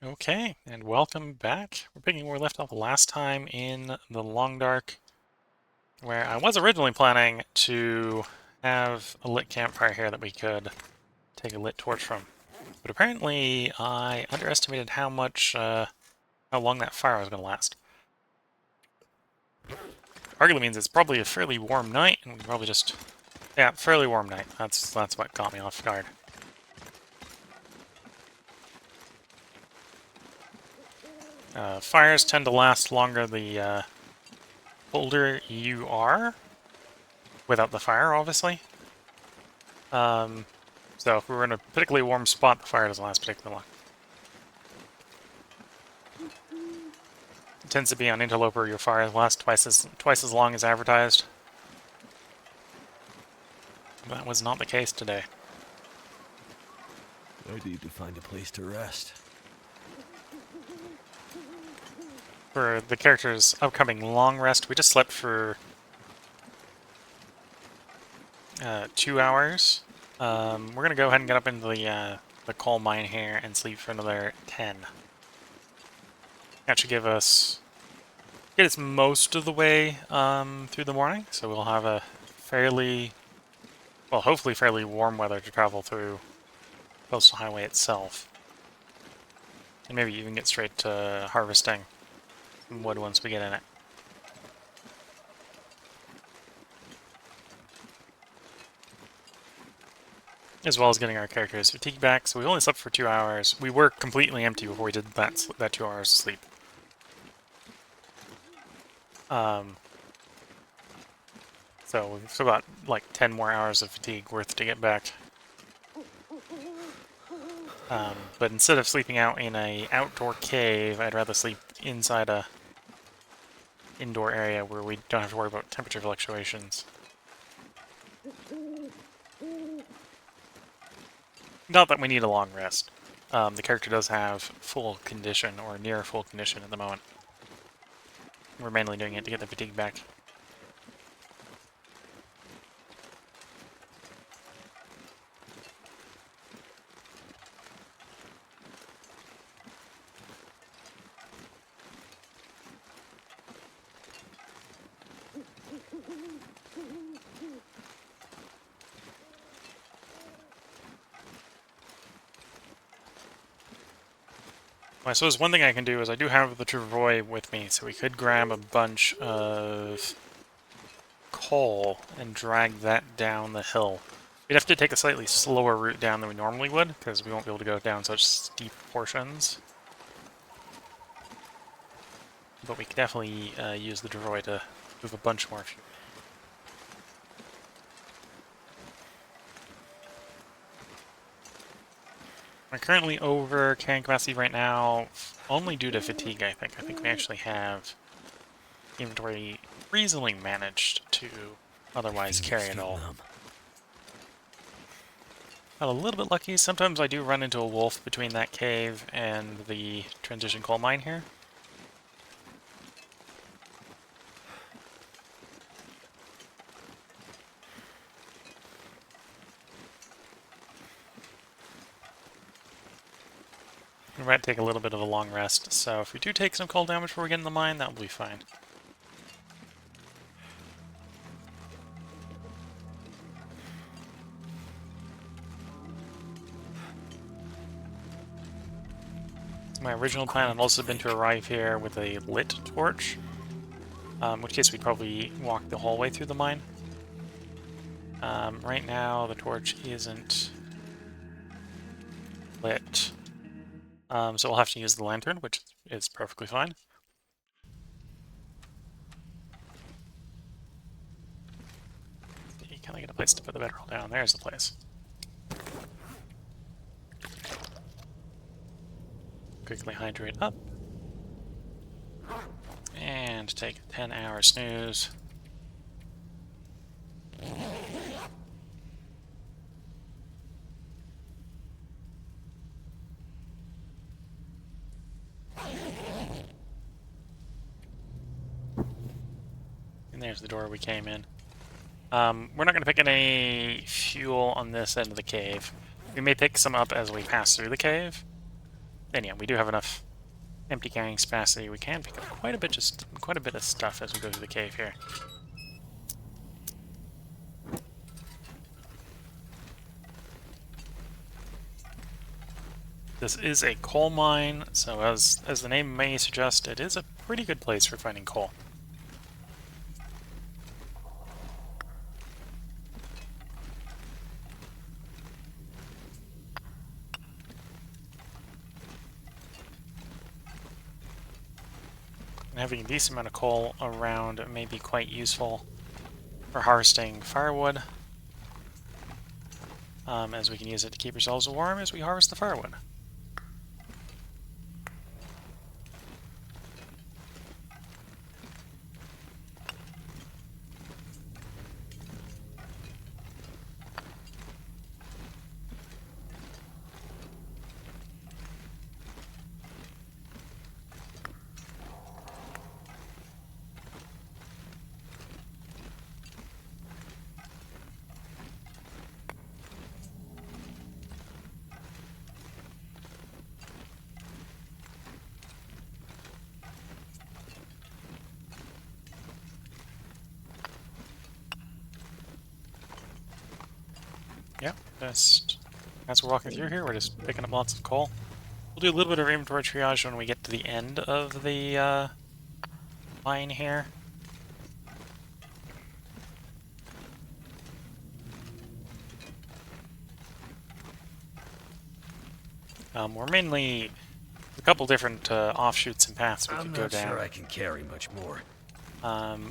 Okay, and welcome back. We're picking where we left off last time in the Long Dark, where I was originally planning to have a lit campfire here that we could take a lit torch from. But apparently I underestimated how long that fire was going to last. Arguably means it's probably a fairly warm night, and we can probably just... Yeah, fairly warm night. That's what got me off guard. Fires tend to last longer the colder you are, without the fire, obviously. So if we were in a particularly warm spot, the fire doesn't last particularly long. It tends to be on Interloper, your fires last twice as long as advertised. That was not the case today. I need to find a place to rest. For the character's upcoming long rest, we just slept for 2 hours. We're gonna go ahead and get up into the coal mine here and sleep for another 10. That should get us most of the way through the morning, so we'll have a hopefully fairly warm weather to travel through Coastal Highway itself. And maybe even get straight to harvesting some wood once we get in it. As well as getting our character's fatigue back, so we only slept for 2 hours. We were completely empty before we did that 2 hours of sleep. So we've still got like 10 more hours of fatigue worth to get back. But instead of sleeping out in a outdoor cave, I'd rather sleep inside a indoor area where we don't have to worry about temperature fluctuations. Not that we need a long rest. The character does have full condition, or near full condition at the moment. We're mainly doing it to get the fatigue back. I suppose one thing I can do is I do have the Travois with me, so we could grab a bunch of coal and drag that down the hill. We'd have to take a slightly slower route down than we normally would, because we won't be able to go down such steep portions. But we could definitely use the Travois to move a bunch more fuel. We're currently over carrying capacity right now, only due to fatigue, I think. I think we actually have inventory reasonably managed to otherwise carry it all. Got a little bit lucky. Sometimes I do run into a wolf between that cave and the transition coal mine here. We might take a little bit of a long rest, so if we do take some cold damage before we get in the mine, that will be fine. My original plan had also been to arrive here with a lit torch, in which case we'd probably walk the whole way through the mine. Right now the torch isn't lit, so we'll have to use the lantern, which is perfectly fine. Can I get a place to put the bedroll down? There's the place. Quickly hydrate up. And take a 10-hour snooze. And there's the door we came in. We're not going to pick any fuel on this end of the cave. We may pick some up as we pass through the cave. And yeah, we do have enough empty carrying capacity. We can pick up quite a bit of stuff as we go through the cave here. This is a coal mine, so as the name may suggest, it is a pretty good place for finding coal. And having a decent amount of coal around may be quite useful for harvesting firewood, as we can use it to keep ourselves warm as we harvest the firewood. Yep, just as we're walking through here, we're just picking up lots of coal. We'll do a little bit of inventory triage when we get to the end of the line here. We're mainly a couple different offshoots and paths we could go down. I'm not sure I can carry much more.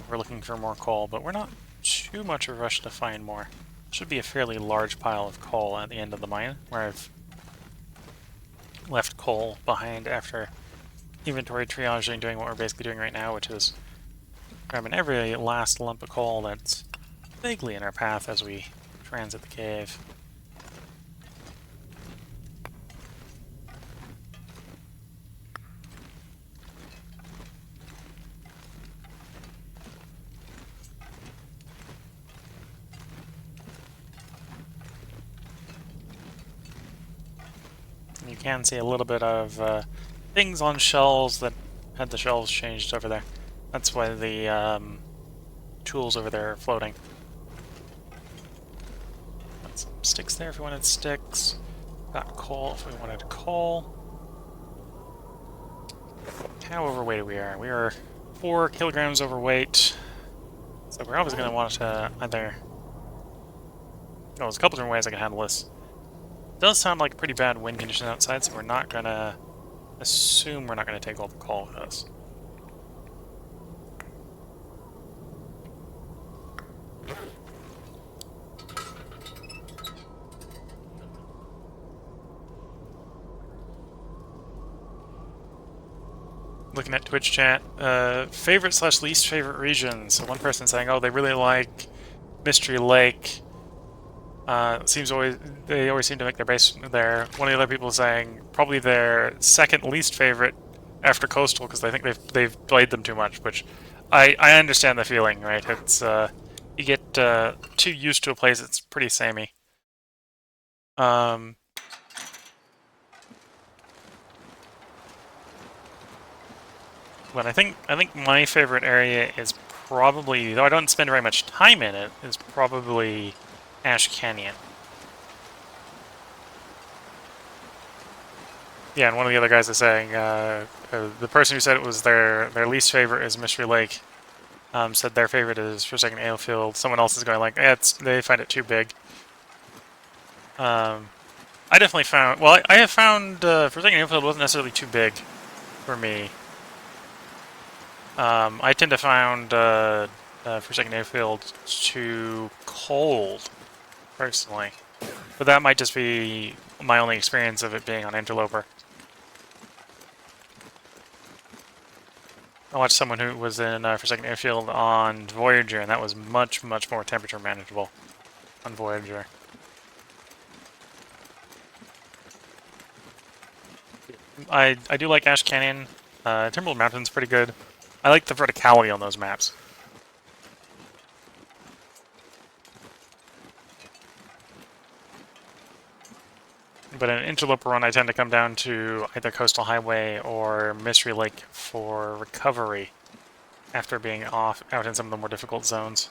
We're looking for more coal, but we're not too much of a rush to find more. Should be a fairly large pile of coal at the end of the mine, where I've left coal behind after inventory triaging, doing what we're basically doing right now, which is grabbing every last lump of coal that's vaguely in our path as we transit the cave. You can see a little bit of things on shelves that had the shelves changed over there. That's why the tools over there are floating. Got some sticks there if we wanted sticks. Got coal if we wanted coal. How overweight we are? We are 4 kilograms overweight. So we're obviously going to want to either... Oh, there's a couple different ways I can handle this. It does sound like pretty bad wind conditions outside, so we're not going to assume we're not going to take all the coal with us. Looking at Twitch chat, favorite / least favorite regions. So one person saying, oh, they really like Mystery Lake. They always seem to make their base there. One of the other people saying probably their second least favorite after Coastal because they think they've played them too much, which I understand the feeling, right? It's you get too used to a place that's pretty samey. But I think my favorite area is probably, though I don't spend very much time in it, is probably Ash Canyon. Yeah, and one of the other guys is saying the person who said it was their least favorite is Mystery Lake. Said their favorite is Forsaken Airfield. Someone else is going like, they find it too big. I definitely found, well, I have found Forsaken Airfield wasn't necessarily too big for me. I tend to find Forsaken Airfield too cold, personally. But that might just be my only experience of it being on Interloper. I watched someone who was in Forsaken Airfield on Voyager, and that was much, much more temperature manageable on Voyager. I do like Ash Canyon. Timberland Mountain's pretty good. I like the verticality on those maps. But in an interloper run, I tend to come down to either Coastal Highway or Mystery Lake for recovery after being out in some of the more difficult zones.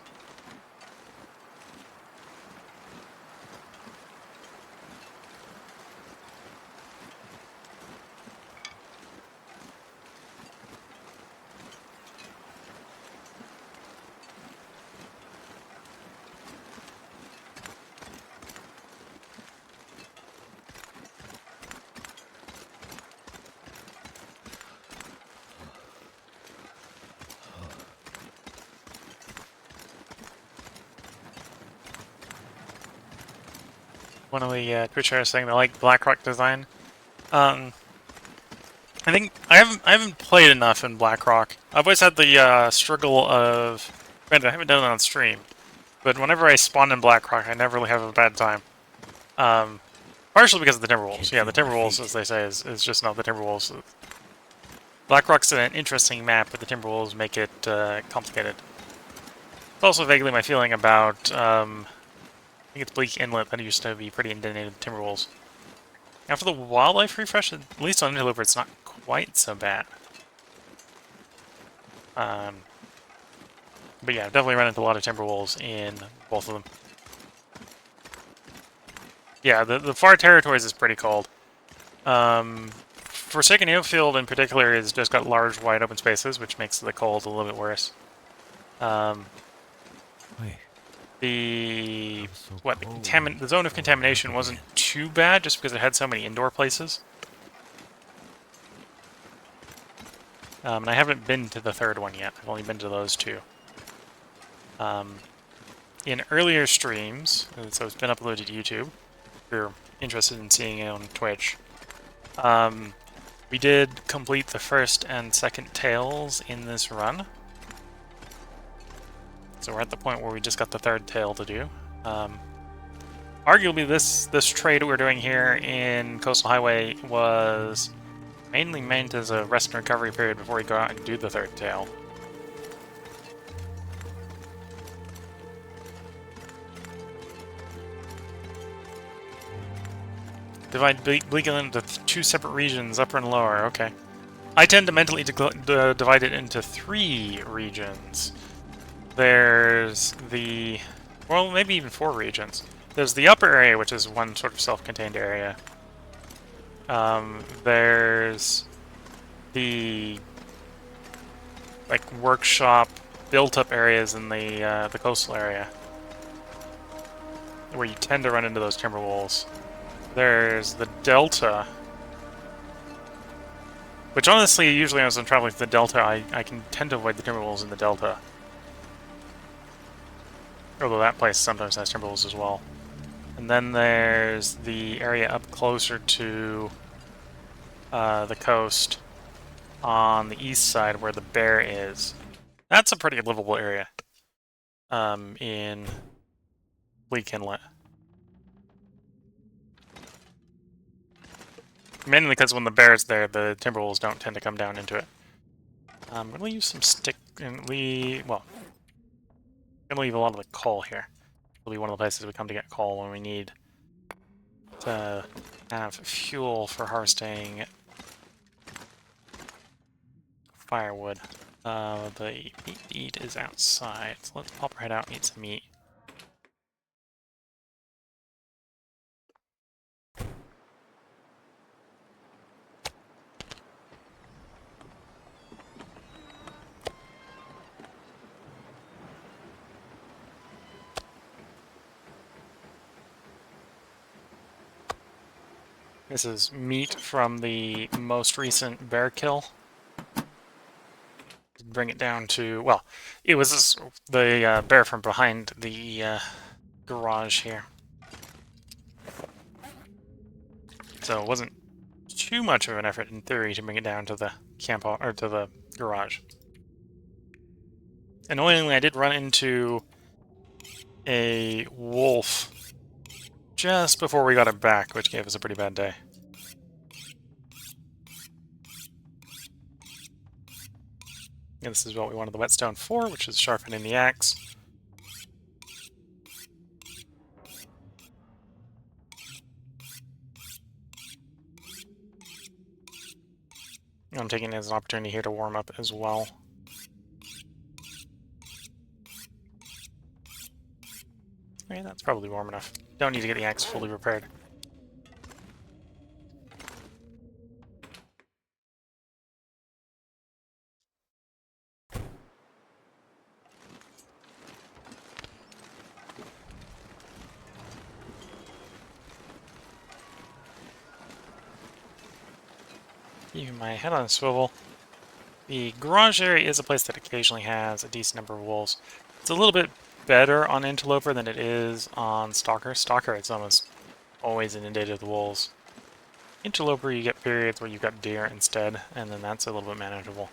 One of the Twitch shares saying they like Blackrock design. I think I haven't played enough in Blackrock. I've always had the struggle of. Granted, I haven't done it on stream, but whenever I spawn in Blackrock, I never really have a bad time. Partially because of the Timberwolves. Yeah, the Timberwolves, as they say, is just not the Timberwolves. Blackrock's an interesting map, but the Timberwolves make it complicated. It's also vaguely my feeling about. I think it's Bleak Inlet that used to be pretty inundated with Timberwolves. After the wildlife refresh, at least on Interloper, it's not quite so bad. But yeah, I've definitely run into a lot of Timberwolves in both of them. Yeah, the far territories is pretty cold. Forsaken Airfield in particular has just got large, wide open spaces, which makes the cold a little bit worse. The zone of contamination wasn't too bad, just because it had so many indoor places. And I haven't been to the third one yet. I've only been to those two. In earlier streams, so it's been uploaded to YouTube, if you're interested in seeing it on Twitch, we did complete the first and second tails in this run. So we're at the point where we just got the third tail to do. Arguably, this trade we're doing here in Coastal Highway was mainly meant as a rest and recovery period before we go out and do the third tail. Divide Bleakin into two separate regions, upper and lower, okay. I tend to mentally divide it into 3 regions. There's the... well, maybe even 4 regions. There's the upper area, which is one sort of self-contained area. There's the... like, workshop, built-up areas in the coastal area, where you tend to run into those Timberwolves. There's the Delta, which honestly, usually as I'm traveling to the Delta, I can tend to avoid the Timberwolves in the Delta. Although that place sometimes has Timberwolves as well. And then there's the area up closer to the coast on the east side where the bear is. That's a pretty livable area in Bleak Inlet. Mainly because when the bear's there, the Timberwolves don't tend to come down into it. I'm going to use some stick and leave... well, I'm going to leave a lot of the coal here. It'll be one of the places we come to get coal when we need to have fuel for harvesting firewood. The meat to eat is outside, so let's pop right out and eat some meat. This is meat from the most recent bear kill. Bring it down to, well, it was the bear from behind the garage here. So it wasn't too much of an effort in theory to bring it down to the camp or to the garage. Annoyingly, I did run into a wolf just before we got it back, which gave us a pretty bad day. And this is what we wanted the whetstone for, which is sharpening the axe. I'm taking it as an opportunity here to warm up as well. Okay, that's probably warm enough. Don't need to get the axe fully repaired. Keeping my head on a swivel. The garage area is a place that occasionally has a decent number of wolves. It's a little bit better on Interloper than it is on Stalker. Stalker, it's almost always inundated with wolves. Interloper, you get periods where you've got deer instead, and then that's a little bit manageable.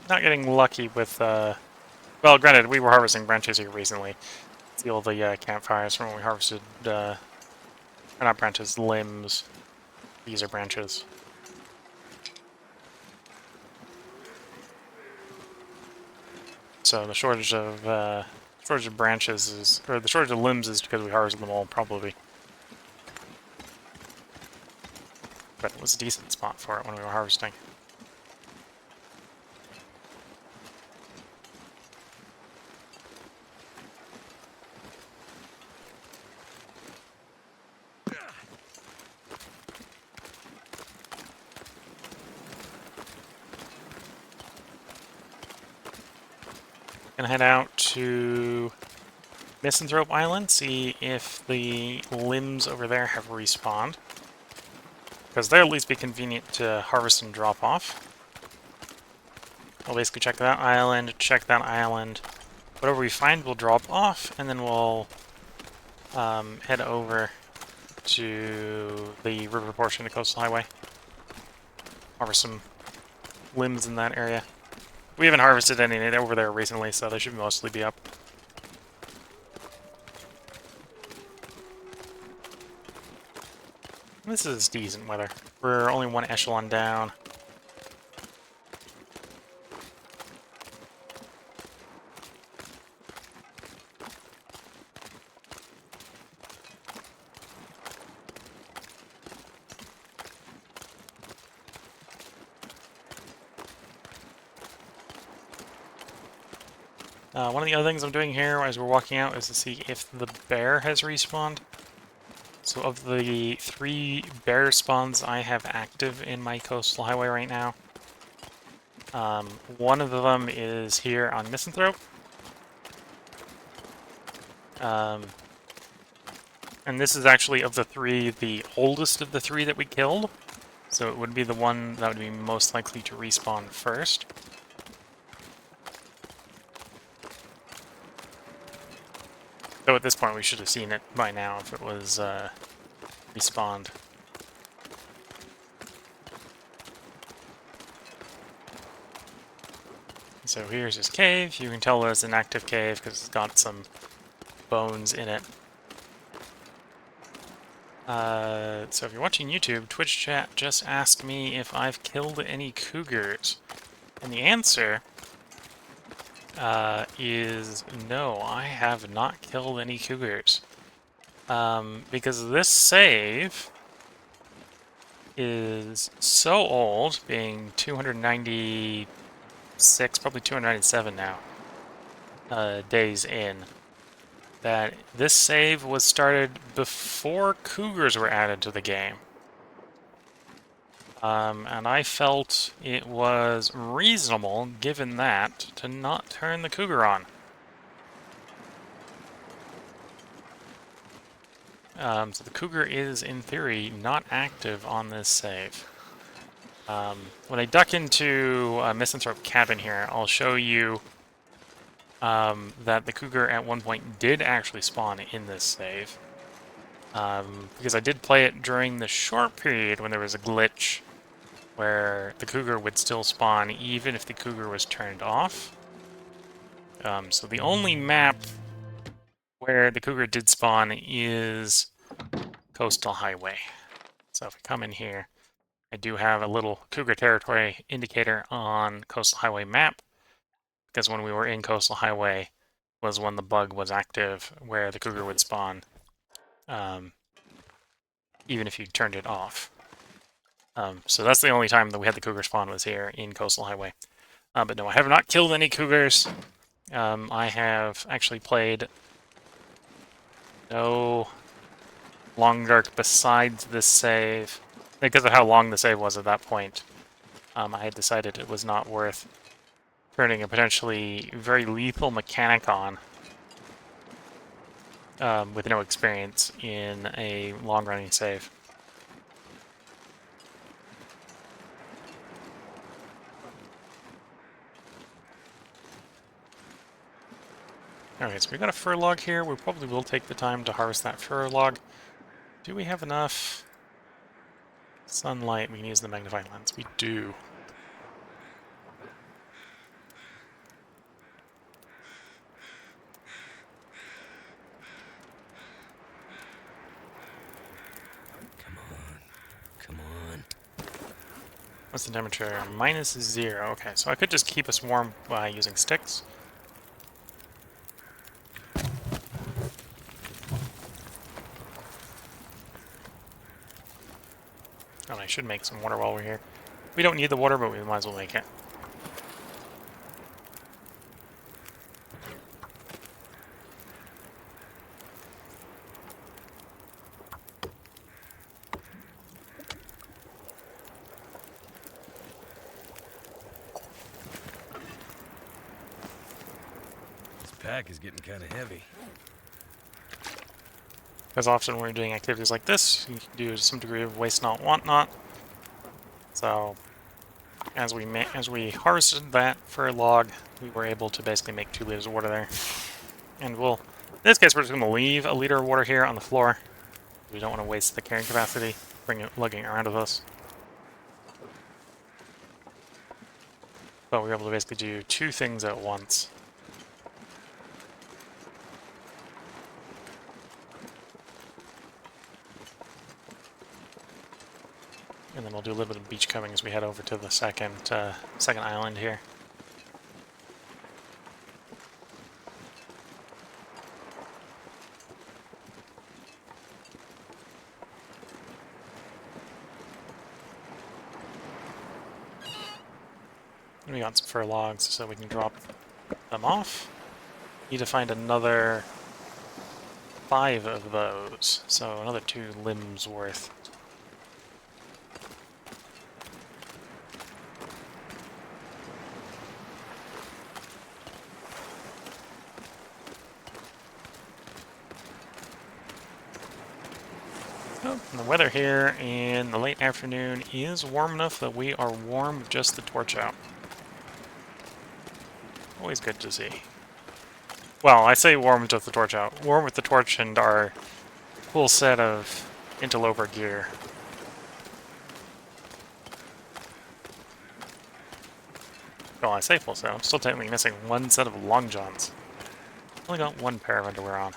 Not getting lucky with, well, granted, we were harvesting branches here recently. Steal the campfires from when we harvested, not branches, limbs. These are branches. So the shortage of branches is, or the shortage of limbs is because we harvested them all, probably. But it was a decent spot for it when we were harvesting. Gonna head out to Misanthrope Island, see if the limbs over there have respawned. Because they'll at least be convenient to harvest and drop off. I'll basically check that island. Whatever we find, we'll drop off, and then we'll head over to the river portion of Coastal Highway. Harvest some limbs in that area. We haven't harvested any over there recently, so they should mostly be up. This is decent weather. We're only one echelon down. One of the other things I'm doing here as we're walking out is to see if the bear has respawned. So of the 3 bear spawns I have active in my coastal highway right now, one of them is here on Misanthrope. And this is actually, of the 3, the oldest of the 3 that we killed. So it would be the one that would be most likely to respawn first. So at this point we should have seen it by now if it was respawned. So here's his cave. You can tell that it's an active cave because it's got some bones in it. So if you're watching YouTube, Twitch chat just asked me if I've killed any cougars. And the answer is no, I have not killed any cougars. Because this save is so old, being 296, probably 297 now, days in, that this save was started before cougars were added to the game. And I felt it was reasonable, given that, to not turn the cougar on. So the cougar is, in theory, not active on this save. When I duck into Misanthrope Cabin here, I'll show you that the cougar at one point did actually spawn in this save. Because I did play it during the short period when there was a glitch where the cougar would still spawn even if the cougar was turned off. So the only map where the cougar did spawn is Coastal Highway. So if we come in here, I do have a little cougar territory indicator on Coastal Highway map, because when we were in Coastal Highway was when the bug was active where the cougar would spawn, even if you turned it off. So that's the only time that we had the cougar spawn was here in Coastal Highway. But no, I have not killed any cougars. I have actually played no Long Dark besides this save. Because of how long the save was at that point, I had decided it was not worth turning a potentially very lethal mechanic on with no experience in a long-running save. Okay, so we got a fir log here. We probably will take the time to harvest that fir log. Do we have enough sunlight? We can use the magnifying lens. We do. Come on. What's the temperature? -0. Okay, so I could just keep us warm by using sticks. And I should make some water while we're here. We don't need the water, but we might as well make it. This pack is getting kind of heavy. Because often when we're doing activities like this, you can do some degree of waste not, want not. So as we harvested that fir log, we were able to basically make 2 liters of water there. And we'll, in this case, we're just going to leave a liter of water here on the floor. We don't want to waste the carrying capacity, lugging it around with us. But we're able to basically do 2 things at once. And then we'll do a little bit of beachcombing as we head over to the second island here. And we got some fir logs so we can drop them off. Need to find another 5 of those, so another 2 limbs worth. Oh, and the weather here in the late afternoon is warm enough that we are warm with just the torch out. Always good to see. Well, I say warm with just the torch out. Warm with the torch and our full set of interloper gear. Well, I say full set. I'm still technically missing 1 set of long johns. Only got 1 pair of underwear on.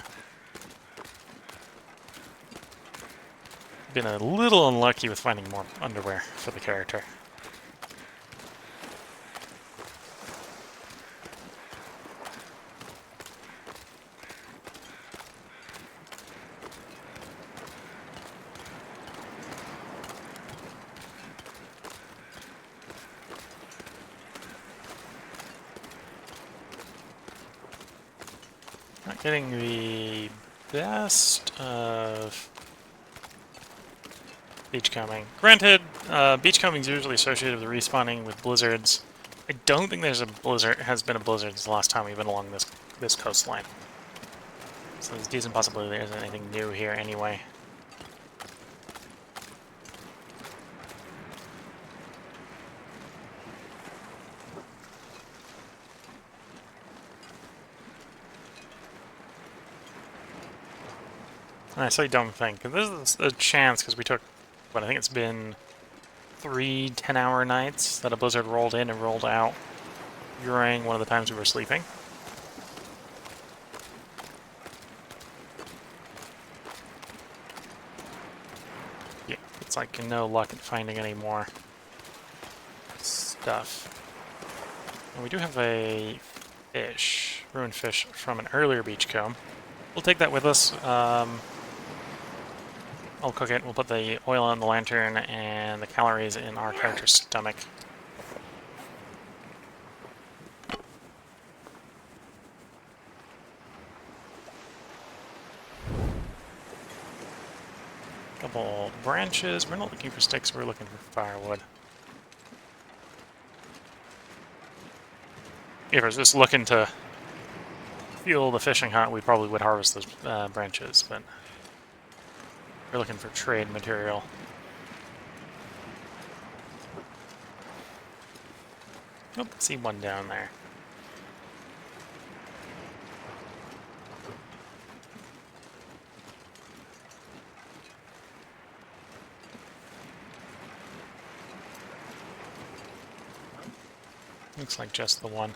Been a little unlucky with finding more underwear for the character. Not getting the best of beachcombing. Granted, beachcombing is usually associated with respawning with blizzards. I don't think there's a blizzard. Has been a blizzard since the last time we've been along this coastline. So there's a decent possibility there isn't anything new here anyway. And I say don't think, because there's a chance, because we took, what, I think it's been 3 10-hour nights that a blizzard rolled in and rolled out during one of the times we were sleeping. like no luck at finding any more stuff. And we do have a fish, ruined fish from an earlier beachcomb. We'll take that with us. I'll cook it. We'll put the oil on the lantern and the calories in our character's stomach. Couple branches. We're not looking for sticks, we're looking for firewood. If I was just looking to fuel the fishing hunt, we probably would harvest those branches, but we're looking for trade material. Oh, see one down there. Looks like just the one.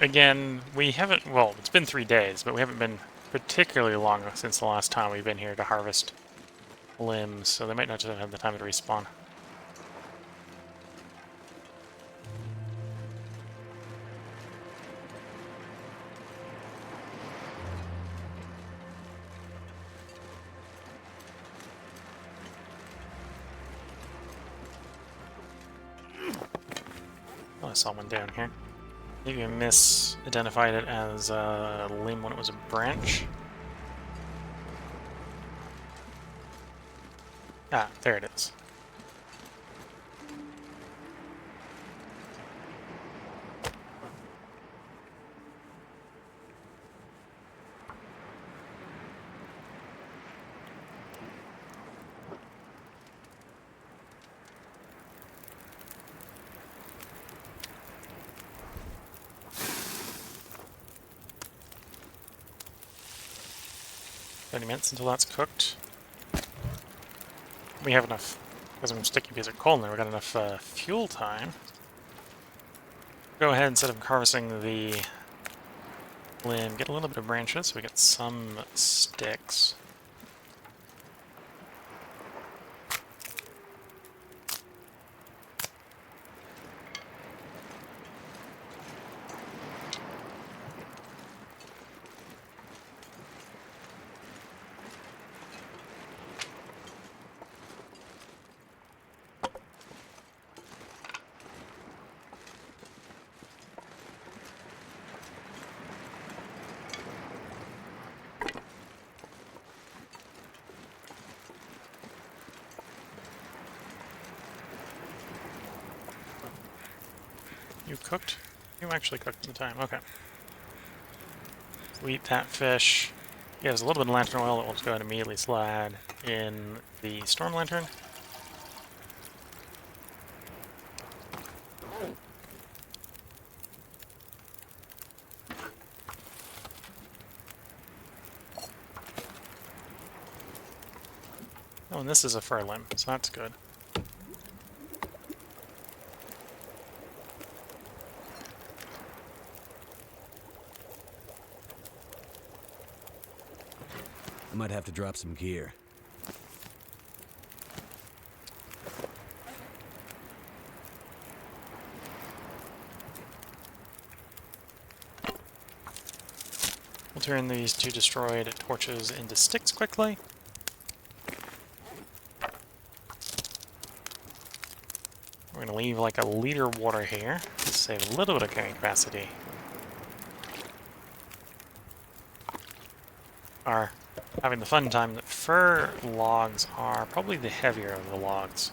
Again, we haven't, well, it's been 3 days, but we haven't been particularly long since the last time we've been here to harvest limbs, so they might not have had the time to respawn. Oh, I saw one down here. Maybe I misidentified it as a limb when it was a branch. Ah, there it is. Minutes until that's cooked. We have enough, because I'm sticking a piece of coal in there, we've got enough fuel time. Go ahead, instead of harvesting the limb, get a little bit of branches so we get some sticks. You cooked? You actually cooked at the time, okay. We'll eat that fish. Yeah, there's a little bit of lantern oil that we'll just go ahead and immediately slide in the storm lantern. Oh, and this is a fir limb, so that's good. I might have to drop some gear. We'll turn these 2 destroyed torches into sticks quickly. We're going to leave like a liter of water here to save a little bit of carrying capacity. Are having the fun time that fir logs are probably the heavier of the logs.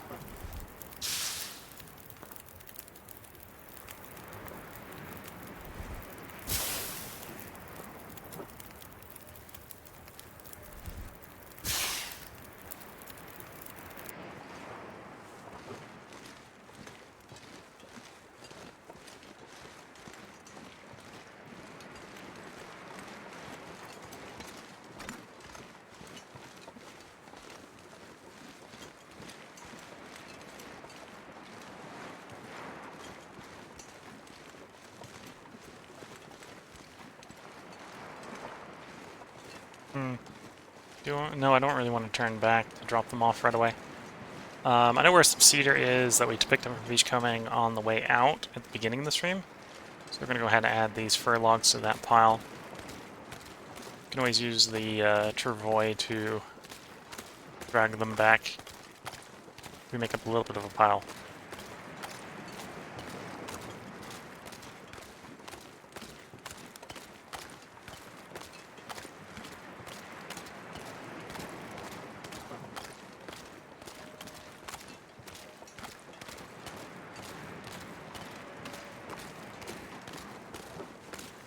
No, I don't really want to turn back to drop them off right away. I know where some cedar is that we picked up from beachcombing on the way out at the beginning of the stream. So we're going to go ahead and add these fir logs to that pile. You can always use the travois to drag them back. We make up a little bit of a pile.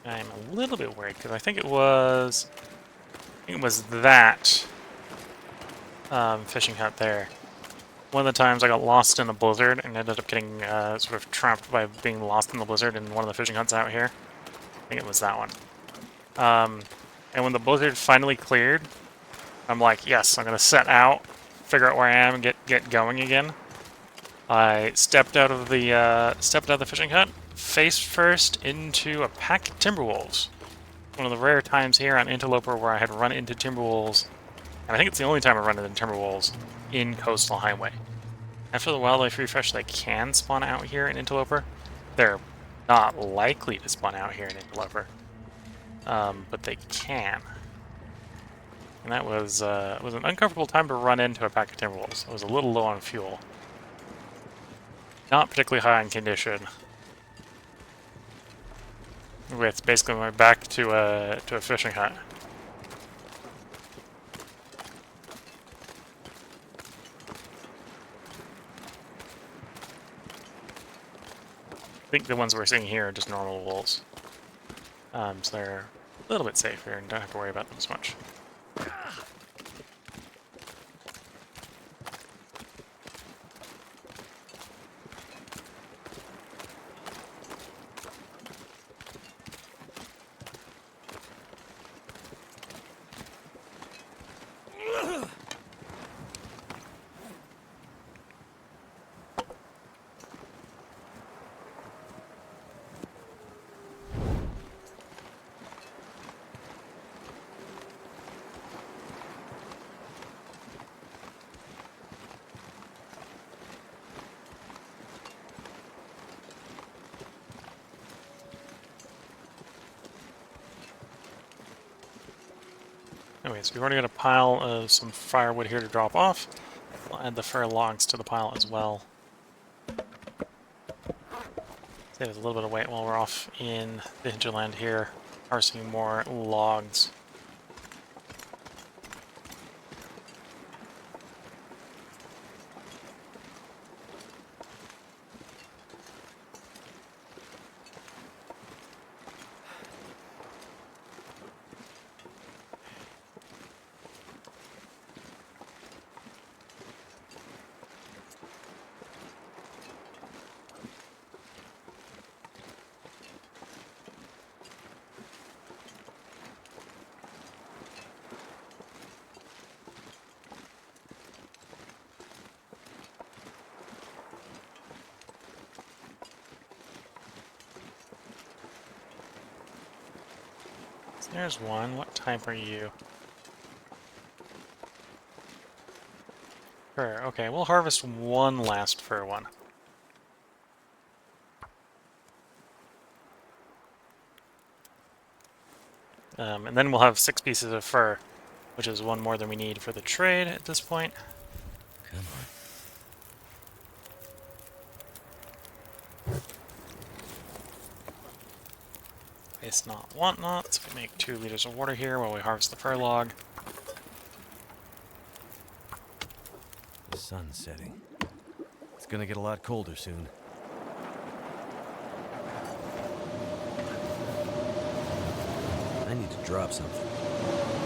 I'm a little bit worried because I think it was that fishing hut there. One of the times I got lost in a blizzard and ended up getting sort of trapped by being lost in the blizzard in one of the fishing huts out here. I think it was that one. And when the blizzard finally cleared, I'm like, yes, I'm gonna set out, figure out where I am, and get going again. I stepped out of the fishing hut, face first into a pack of timber wolves. One of the rare times here on Interloper where I had run into timber wolves, and I think it's the only time I've run into timber wolves in Coastal Highway. After the wildlife refresh, they can spawn out here in Interloper. They're not likely to spawn out here in Interloper, but they can. And that was it was an uncomfortable time to run into a pack of timber wolves. I was a little low on fuel. Not particularly high on condition. With basically my back to a fishing hut. I think the ones we're seeing here are just normal wolves. So they're a little bit safer and don't have to worry about them as much. Anyway, so we've already got a pile of some firewood here to drop off. We'll add the fir logs to the pile as well. Save us a little bit of weight while we're off in the hinterland here, harvesting more logs. There's one. What type are you? Fir. Okay, we'll harvest one last fir one. And then we'll have 6 pieces of fir, which is one more than we need for the trade at this point. Come on. Waste not, want not. So we make 2 liters of water here while we harvest the fir log. The sun's setting. It's gonna get a lot colder soon. I need to drop something.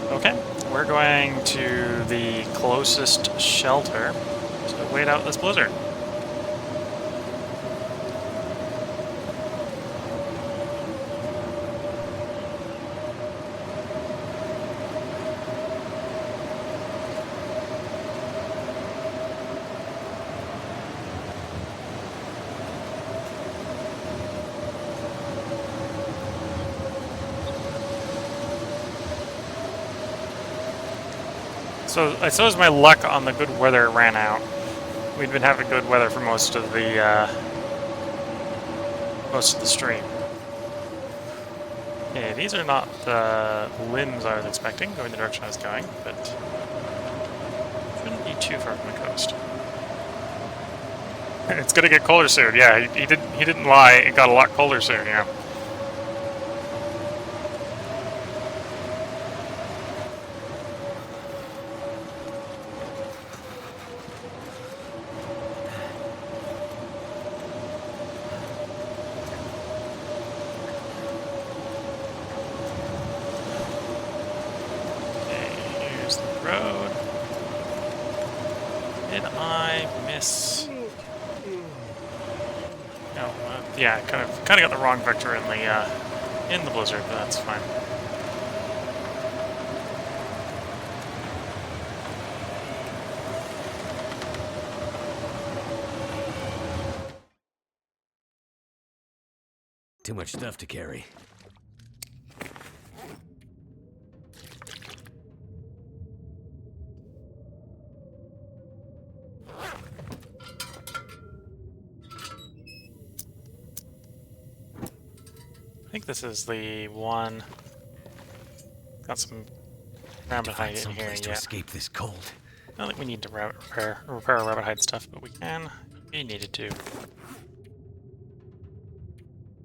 Okay, we're going to the closest shelter to wait out this blizzard. So I suppose my luck on the good weather ran out. we'd been having good weather for most of the stream. Okay, these are not the limbs I was expecting, going the direction I was going, but shouldn't be too far from the coast. It's gonna get colder soon. Yeah, he didn't lie. It got a lot colder soon. Yeah. Okay, here's the road. Did I miss? No. Yeah, kind of got the wrong vector in the blizzard, but that's fine. Too much stuff to carry. I think this is the one. Got some rabbit hide in here. To Yeah. escape this cold. Not that we need to repair our rabbit hide stuff, but we can. If we needed to.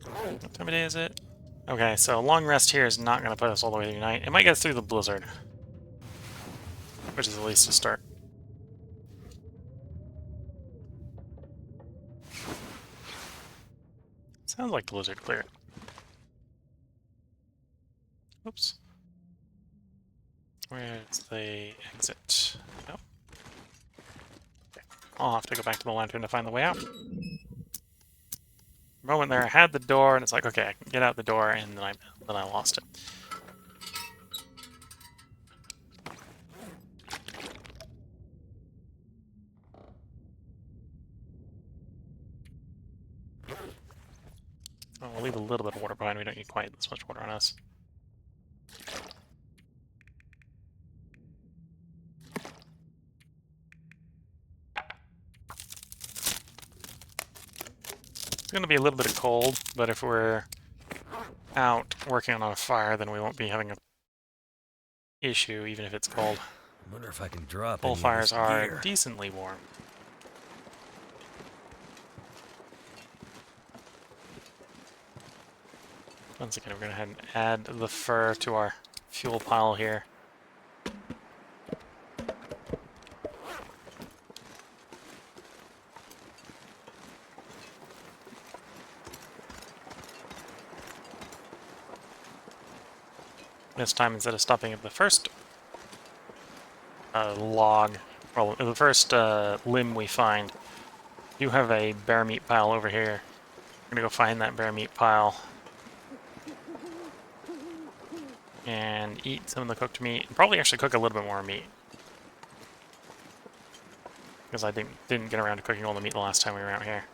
What time of day is it? Okay, so a long rest here is not going to put us all the way through night. It might get us through the blizzard, which is at least a start. Sounds like the blizzard cleared. Oops. Where's the exit? Nope. Okay. I'll have to go back to the lantern to find the way out. Moment there, I had the door, and it's like, okay, I can get out the door, and then I lost it. Oh, we'll leave a little bit of water behind. We don't need quite this much water on us. It's going to be a little bit of cold, but if we're out working on a fire, then we won't be having an issue, even if it's cold. I wonder if I can drop Coal any of fires this are gear. decently warm. Once again, we're going to head and add the fur to our fuel pile here. This time, instead of stopping at the first the first limb we find, you have a bear meat pile over here. We're gonna go find that bear meat pile and eat some of the cooked meat, and probably actually cook a little bit more meat, because I didn't get around to cooking all the meat the last time we were out here.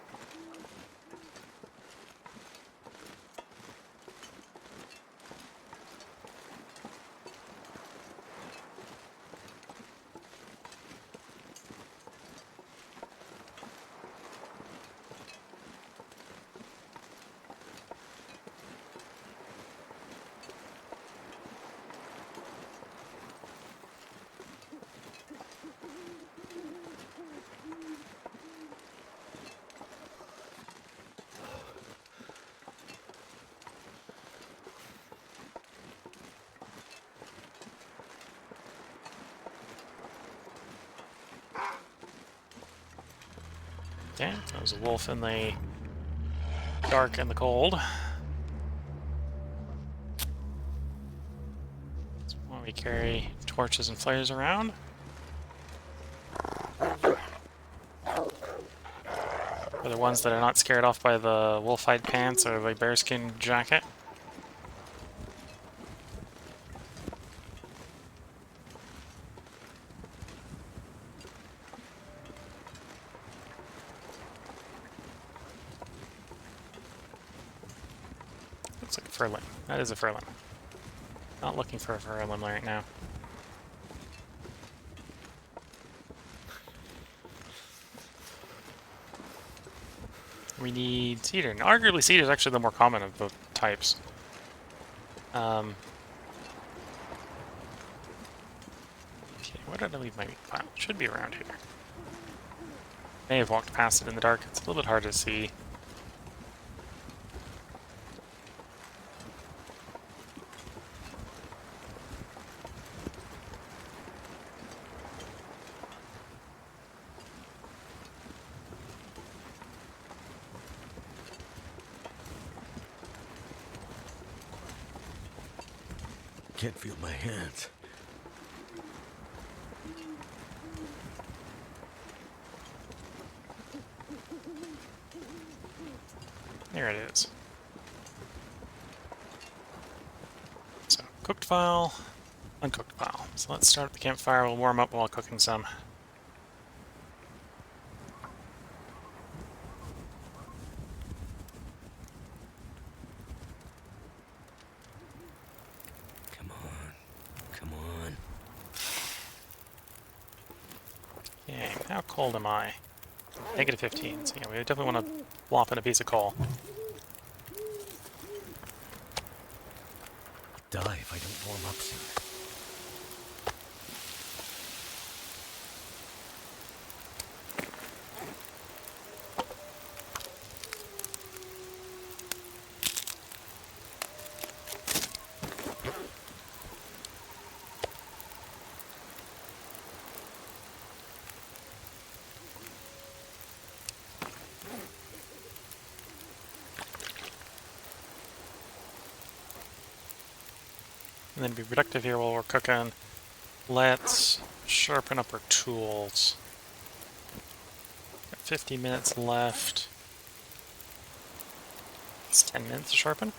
Damn, that was a wolf in the dark and the cold. That's why we carry torches and flares around. For the ones that are not scared off by the wolf-hide pants or the bearskin jacket. Looks like a fur limb. That is a fur limb. Not looking for a fur limb right now. We need cedar. And arguably cedar is actually the more common of the types. Okay, where did I leave my meat pile? It should be around here. May have walked past it in the dark. It's a little bit hard to see. Can't feel my hands. There it is. So, cooked file, uncooked file. So let's start at the campfire. We'll warm up while cooking some. Come on. Come on. Okay, how cold am I? Negative 15. So yeah, we definitely want to plop in a piece of coal. Die if I don't warm up soon. And then be productive here while we're cooking. Let's sharpen up our tools. Got 50 minutes left. It's 10 minutes to sharpen.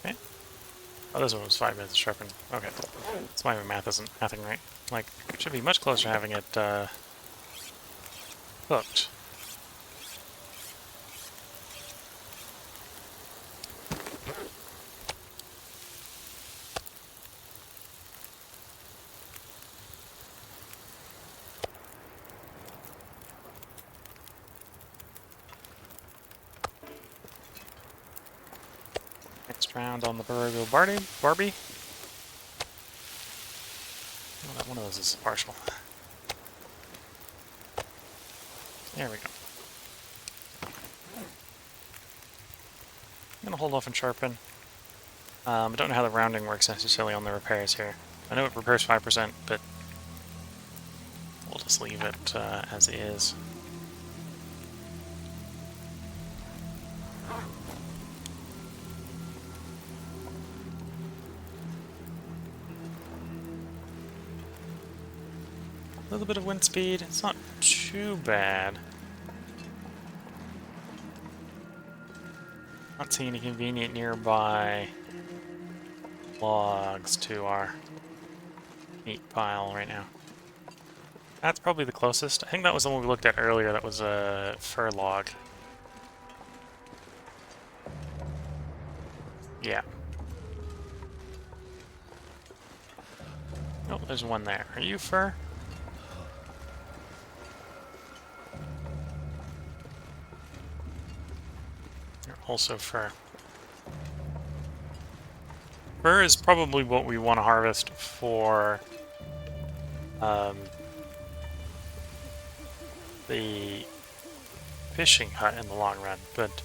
Okay. Oh, this one was 5 minutes to sharpen. Okay. That's why my math isn't mathing right. Like, it should be much closer to having it cooked. Next round on the burrito Barbie. Oh, that one of those is partial. There we go. I'm gonna hold off and sharpen. I don't know how the rounding works necessarily on the repairs here. I know it repairs 5%, but we'll just leave it as is. A little bit of wind speed. It's not too bad. Not seeing any convenient nearby logs to our meat pile right now. That's probably the closest. I think that was the one we looked at earlier. That was a fir log. Yeah. Oh, there's one there. Are you fir? You're also fir. Fir is probably what we want to harvest for the fishing hut in the long run, but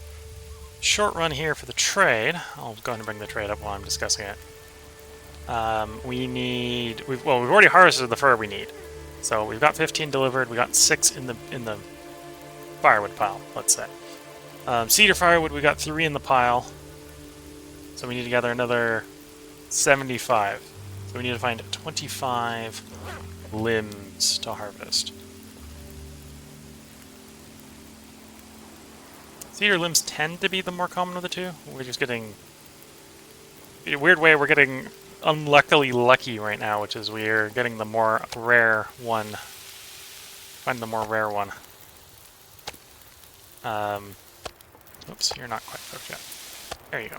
short run here for the trade. I'll go ahead and bring the trade up while I'm discussing it. We've already harvested the fir we need, so we've got 15 delivered. We got 6 in the firewood pile. Let's say cedar firewood. We got 3 in the pile, so we need to gather another 75. So we need to find 25 limbs to harvest. Cedar limbs tend to be the more common of the two. We're just getting... In a weird way, we're getting unluckily lucky right now, which is we're getting the more rare one. Find the more rare one. Oops, you're not quite cooked yet. There you go.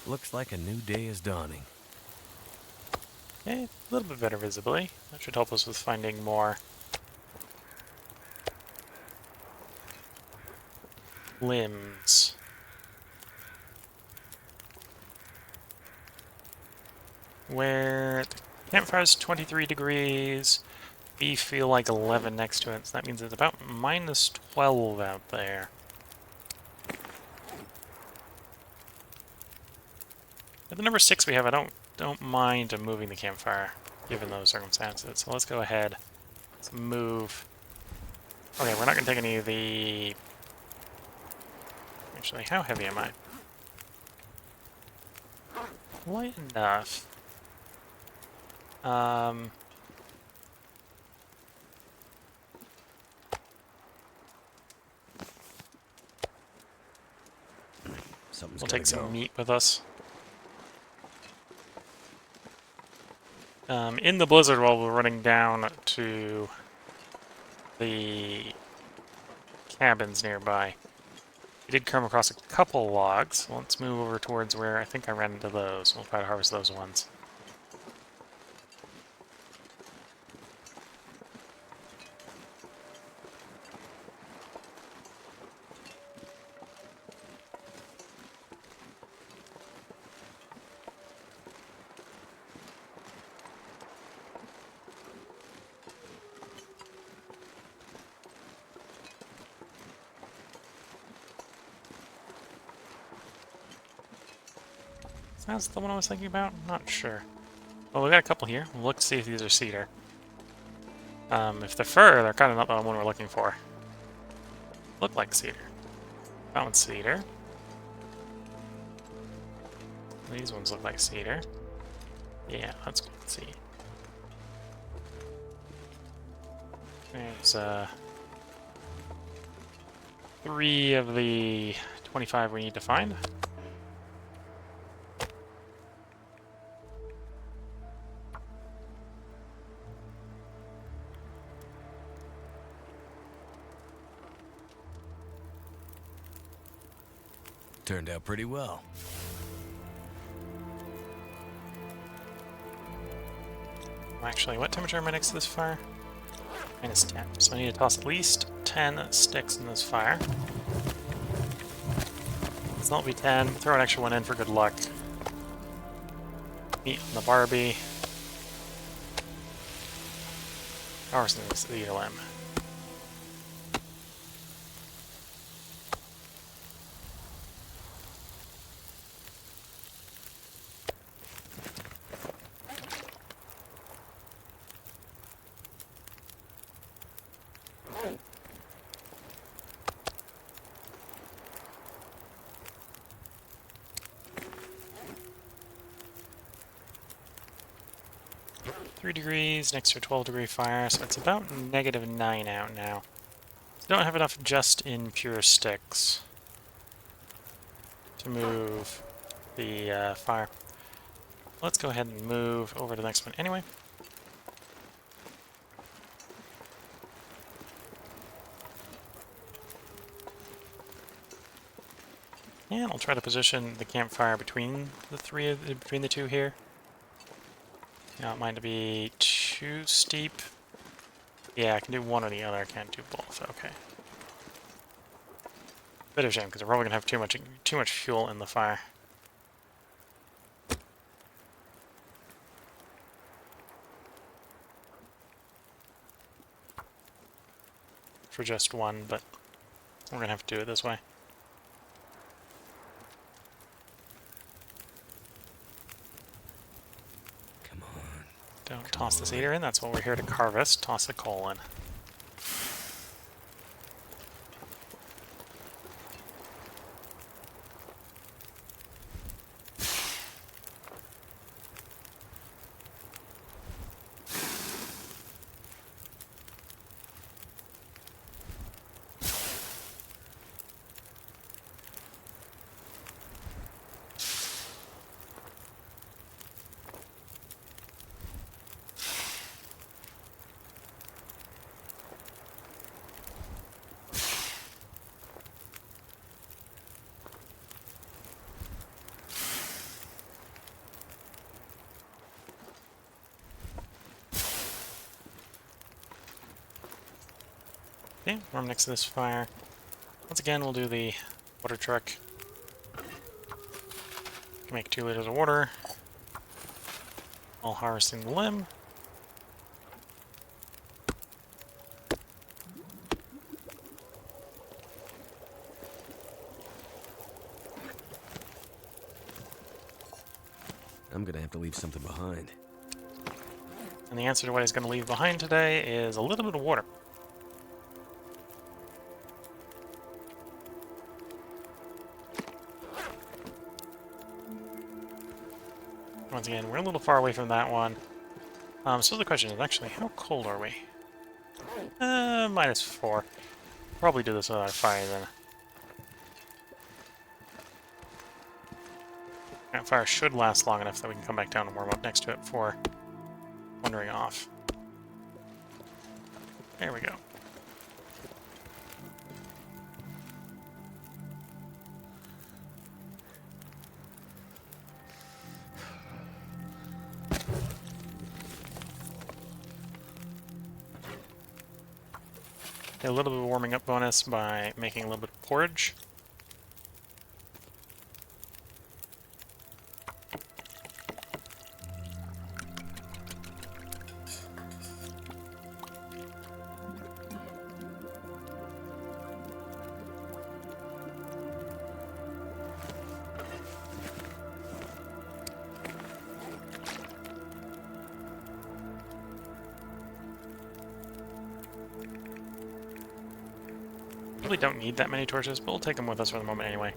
Looks like a new day is dawning. Okay, a little bit better visibility. That should help us with finding more limbs. Where the campfire's 23 degrees, we feel like 11 next to it, so that means it's about minus 12 out there. At the number 6 we have, I don't mind moving the campfire, given those circumstances. So let's go ahead. Let's move. Okay, we're not going to take any of the... Actually, how heavy am I? Light enough. We'll take some meat with us. In the blizzard while we're running down to the cabins nearby, we did come across a couple logs. Let's move over towards where I think I ran into those. We'll try to harvest those ones. That's the one I was thinking about? Not sure. Well, we got a couple here. We'll look to see if these are cedar. If they're fir, they're kind of not the one we're looking for. Look like cedar. Found cedar. These ones look like cedar. Yeah, let's go and see. There's 3 of the 25 we need to find. Turned out pretty well. Actually, what temperature am I next to this fire? Minus 10. So I need to toss at least 10 sticks in this fire. It's not be 10. Throw an extra one in for good luck. Meat on the Barbie. Ours is the limb. -3 next to a 12-degree fire, so it's about -9 out now. So don't have enough just in pure sticks to move the fire. Let's go ahead and move over to the next one anyway. And I'll try to position the campfire between the two here. I don't mind to be too steep. Yeah, I can do one or the other. I can't do both. Okay. Bit of a shame because we're probably gonna have too much fuel in the fire. For just one, but we're gonna have to do it this way. Toss the cedar in. That's what we're here to harvest. Toss the coal in. Okay, warm next to this fire. Once again, we'll do the water truck. Make 2 liters of water. While harvesting the limb. I'm gonna have to leave something behind. And the answer to what he's going to leave behind today is a little bit of water. Once again, we're a little far away from that one. So the question is actually, how cold are we? -4. Probably do this without a fire then. That fire should last long enough that we can come back down and warm up next to it before wandering off. There we go. Get a little bit of a warming up bonus by making a little bit of porridge. Really don't need that many torches, but we'll take them with us for the moment anyway.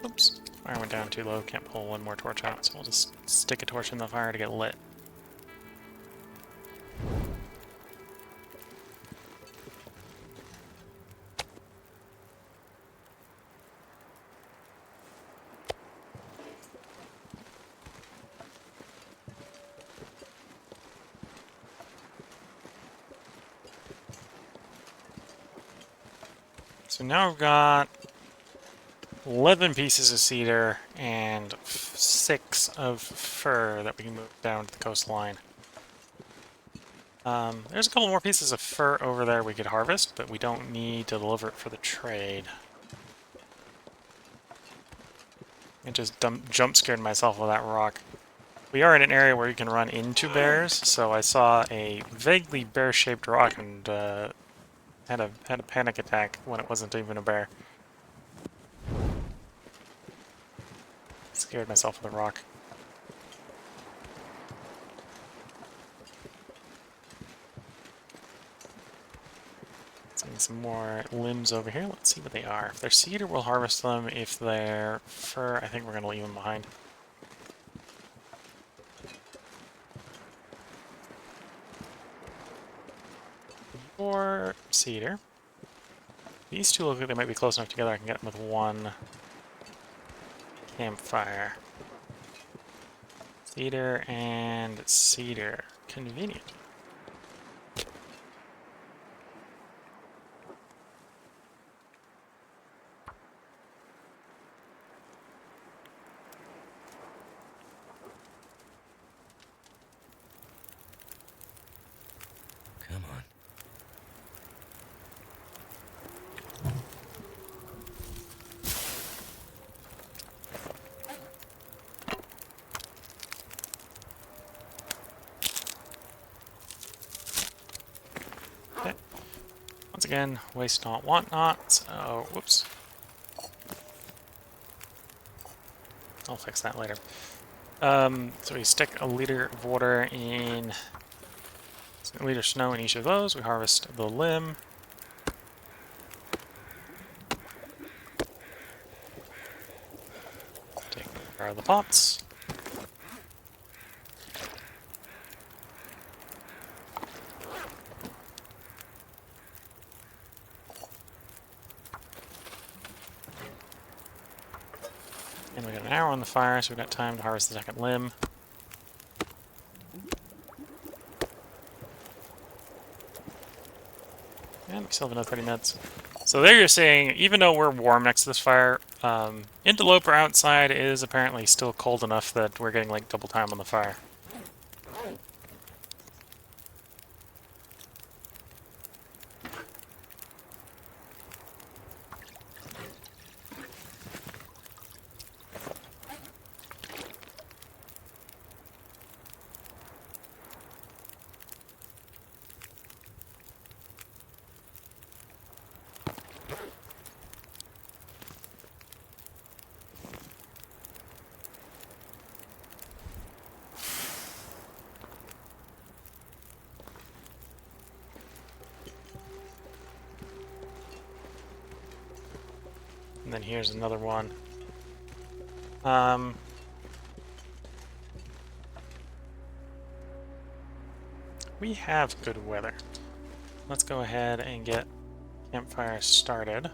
Oops, fire went down too low, can't pull one more torch out, so we'll just stick a torch in the fire to get lit. So now we've got 11 pieces of cedar and 6 of fir that we can move down to the coastline. There's a couple more pieces of fir over there we could harvest, but we don't need to deliver it for the trade. I just jump scared myself with that rock. We are in an area where you can run into bears, so I saw a vaguely bear-shaped rock and had a panic attack when it wasn't even a bear. Scared myself with a rock. Some more limbs over here. Let's see what they are. If they're cedar, we'll harvest them. If they're fir, I think we're going to leave them behind. Or cedar. These two look like they might be close enough together I can get them with one campfire. Cedar and cedar. Convenient. Come on. again, waste not, want not. So, whoops. I'll fix that later. So we stick a liter of water in, a liter of snow in each of those. We harvest the limb. Take care of the pots. And we got an hour on the fire, so we've got time to harvest the second limb. And we still have another 30 minutes. So there you're seeing, even though we're warm next to this fire, Interloper outside is apparently still cold enough that we're getting like double time on the fire. And then here's another one. We have good weather. Let's go ahead and get campfire started.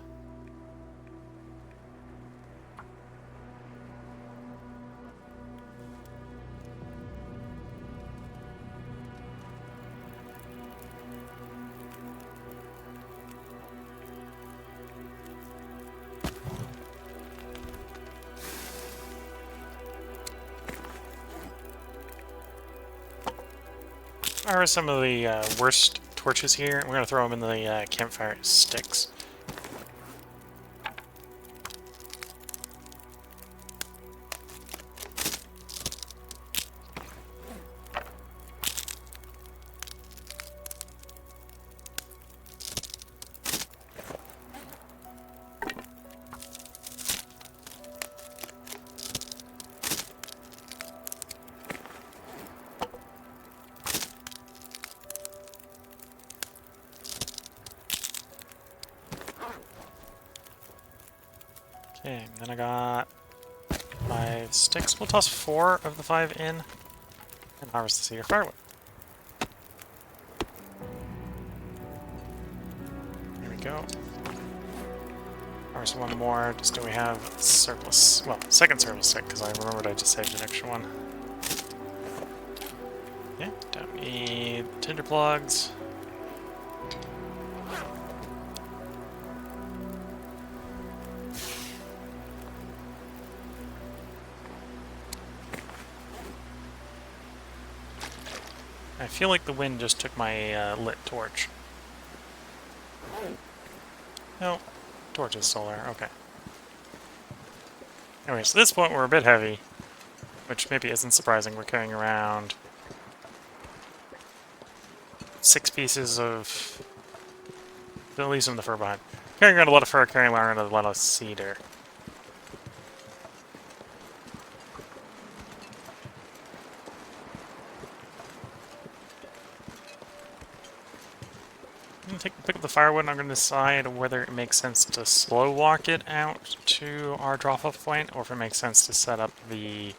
Are some of the worst torches here? We're going to throw them in the campfire sticks. Okay, and then I got 5 sticks. We'll toss 4 of the 5 in and harvest the cedar firewood. There we go. Harvest 1 more, just so we have surplus. Well, second surplus stick, because I remembered I just saved an extra one. Yeah, don't need tinder plugs. I feel like the wind just took my lit torch. No, torch is solar, okay. Anyway, so at this point we're a bit heavy, which maybe isn't surprising. We're carrying around 6 pieces of... At least some of the fur behind. Carrying around a lot of fur, carrying around a lot of cedar. I'm going to pick up the firewood and I'm going to decide whether it makes sense to slow walk it out to our drop-off point, or if it makes sense to set up the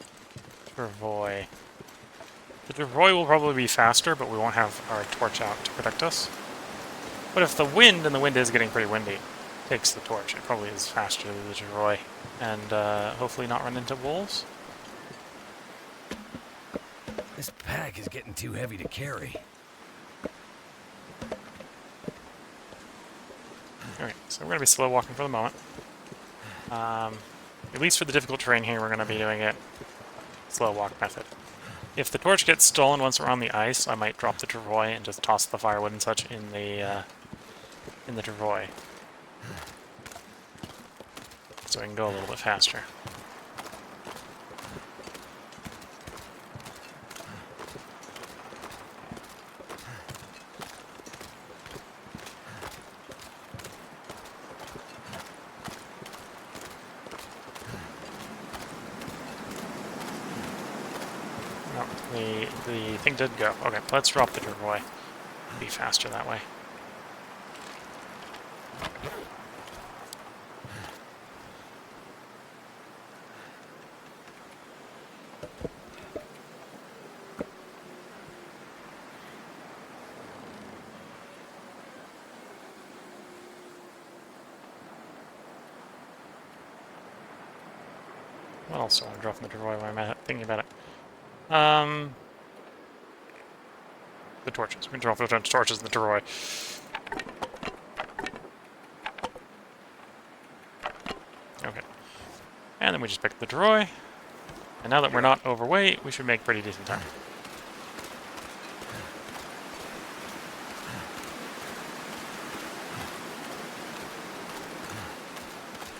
travois. The travois will probably be faster, but we won't have our torch out to protect us. But if the wind, and the wind is getting pretty windy, takes the torch, it probably is faster than the travois, and hopefully not run into wolves. This pack is getting too heavy to carry. Alright, so we're going to be slow walking for the moment. At least for the difficult terrain here, we're going to be doing it slow walk method. If the torch gets stolen once we're on the ice, I might drop the travois and just toss the firewood and such in the travois. So we can go a little bit faster. The thing did go. Okay, let's drop the Travoy. Be faster that way. What else do I want to drop from the Travoy while I'm thinking about it? The torches. We can drop the torches in the Travoy. Okay. And then we just pick up the Travoy. And now that we're not overweight, we should make pretty decent time.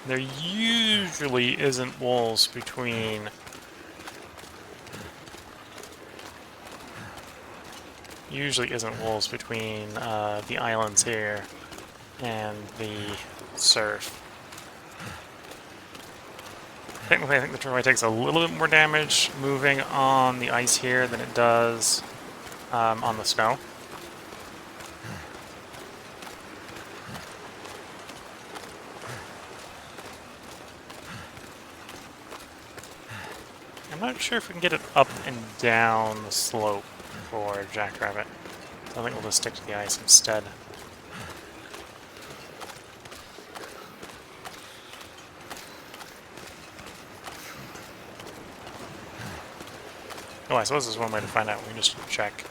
There usually isn't walls between... the islands here and the surf. Technically, I think the Travoy takes a little bit more damage moving on the ice here than it does on the snow. I'm not sure if we can get it up and down the slope for Jackrabbit. So I think we'll just stick to the ice instead. Oh, I suppose there's one way to find out. We can just check.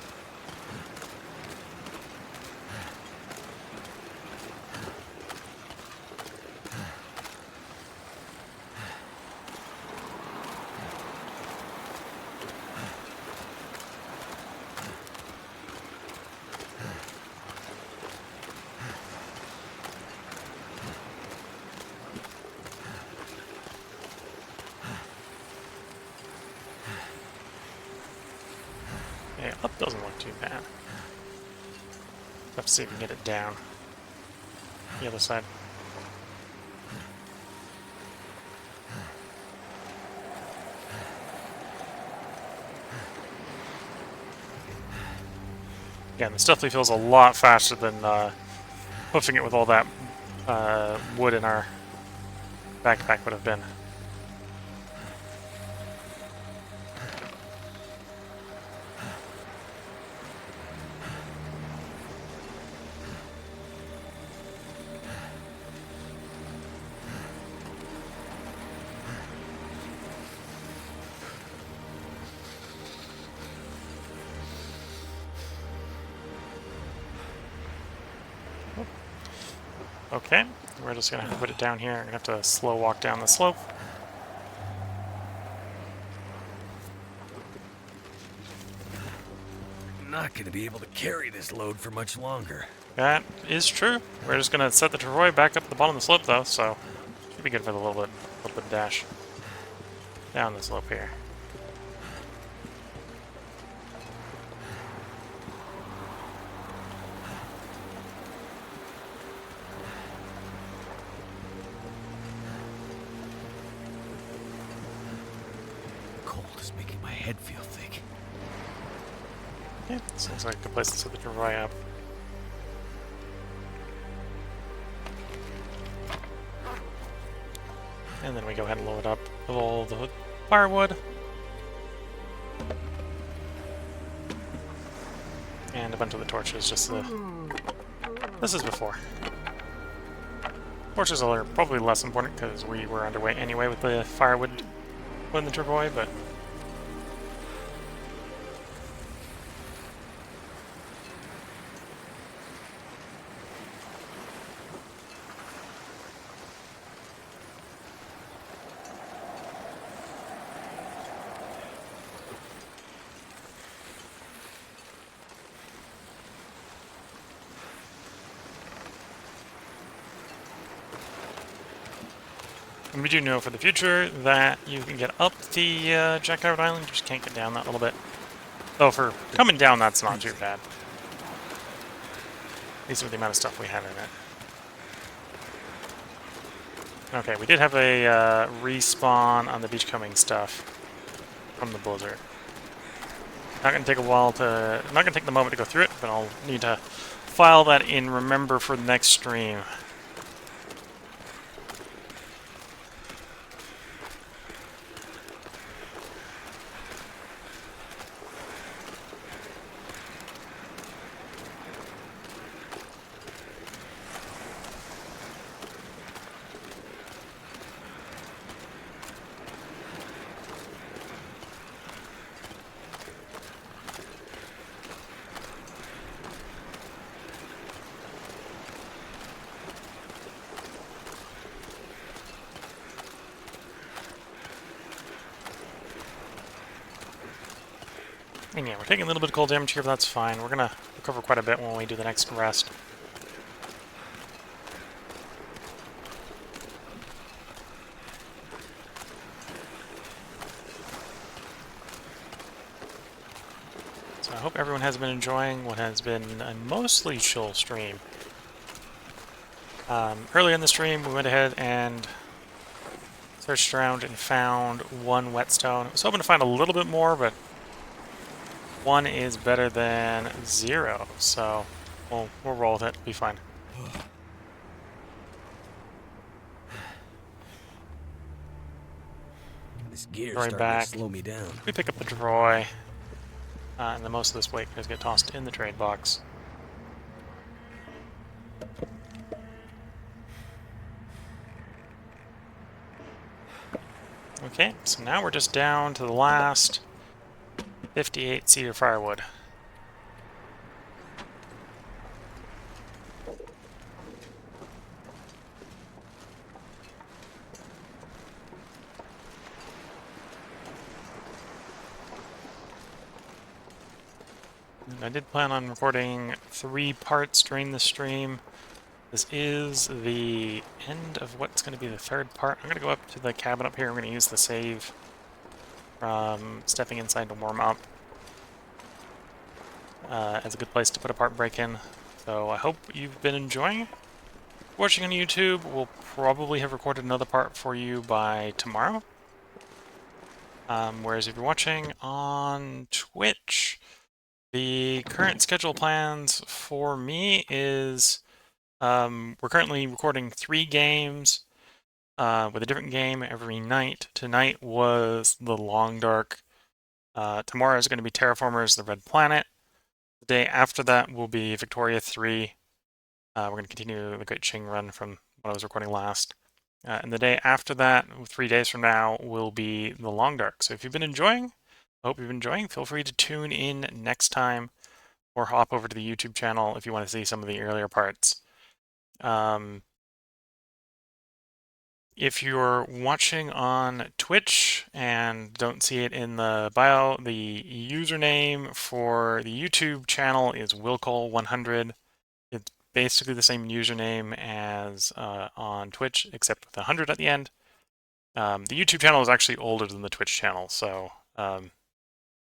Yeah, up doesn't look too bad. Have to see if we can get it down. The other side. Again, this definitely feels a lot faster than hoofing it with all that wood in our backpack would have been. Okay, we're just going to have to put it down here. I'm going to have to slow walk down the slope. I'm not going to be able to carry this load for much longer. That is true. We're just going to set the Travoy back up at the bottom of the slope, though, so should be good for the little bit dash down the slope here. Head feel thick. Yeah, seems like a good place to set the Travoy up. And then we go ahead and load up with all the firewood. And a bunch of the torches, just the... This is before. Torches are probably less important because we were underway anyway with the firewood in the Travoy, but... And we do know for the future that you can get up the Jackrabbit Island, you just can't get down that little bit. Though for coming down, that's not too bad. At least with the amount of stuff we have in it. Okay, we did have a respawn on the beachcombing stuff from the blizzard. Not going to take a while to... Not going to take the moment to go through it, but I'll need to file that in Remember for the next stream. And yeah, we're taking a little bit of cold damage here, but that's fine. We're going to recover quite a bit when we do the next rest. So I hope everyone has been enjoying what has been a mostly chill stream. Earlier in the stream, we went ahead and searched around and found one whetstone. I was hoping to find a little bit more, but one is better than 0, so we'll roll with it. It'll be fine. This gear's Droid starting back. to slow me down. We pick up the droid, and then most of this weight can just get tossed in the trade box. Okay, so now we're just down to the last 58 cedar firewood. And I did plan on recording 3 parts during the stream. This is the end of what's going to be the 3rd part. I'm going to go up to the cabin up here. I'm going to use the save from stepping inside to warm up as a good place to put a part break in. So I hope you've been enjoying. Watching on YouTube, we'll probably have recorded another part for you by tomorrow. Whereas if you're watching on Twitch, the current schedule plans for me is we're currently recording 3 games with a different game every night. Tonight was the Long Dark. Tomorrow is going to be Terraformers, the Red Planet. The day after that will be Victoria 3. We're going to continue the Great Qing run from when I was recording last. And the day after that, 3 days from now, will be the Long Dark. So if you've been enjoying, I hope you've been enjoying, feel free to tune in next time or hop over to the YouTube channel if you want to see some of the earlier parts. If you're watching on Twitch and don't see it in the bio, the username for the YouTube channel is willcole100. It's basically the same username as on Twitch, except with 100 at the end. The YouTube channel is actually older than the Twitch channel, so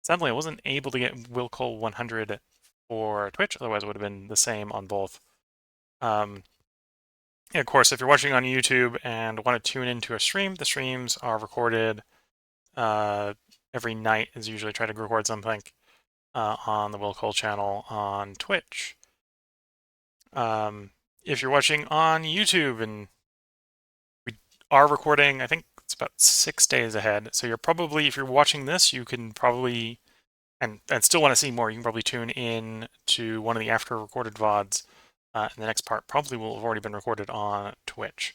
sadly I wasn't able to get willcole100 for Twitch, otherwise it would have been the same on both. Of course, if you're watching on YouTube and want to tune into a stream, the streams are recorded every night. Is usually try to record something on the Will Cole channel on Twitch. If you're watching on YouTube, and we are recording, I think it's about 6 days ahead. So you're probably, if you're watching this, you can probably, and still want to see more, you can probably tune in to one of the after recorded VODs. And the next part probably will have already been recorded on Twitch.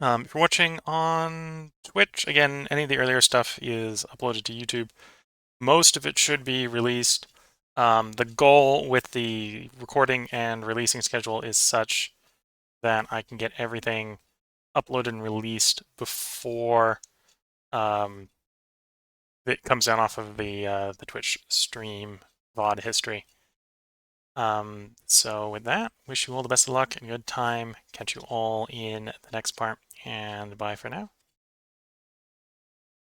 If you're watching on Twitch, again, any of the earlier stuff is uploaded to YouTube. Most of it should be released. The goal with the recording and releasing schedule is such that I can get everything uploaded and released before it comes down off of the Twitch stream VOD history. So with that, wish you all the best of luck and good time. Catch you all in the next part, and bye for now.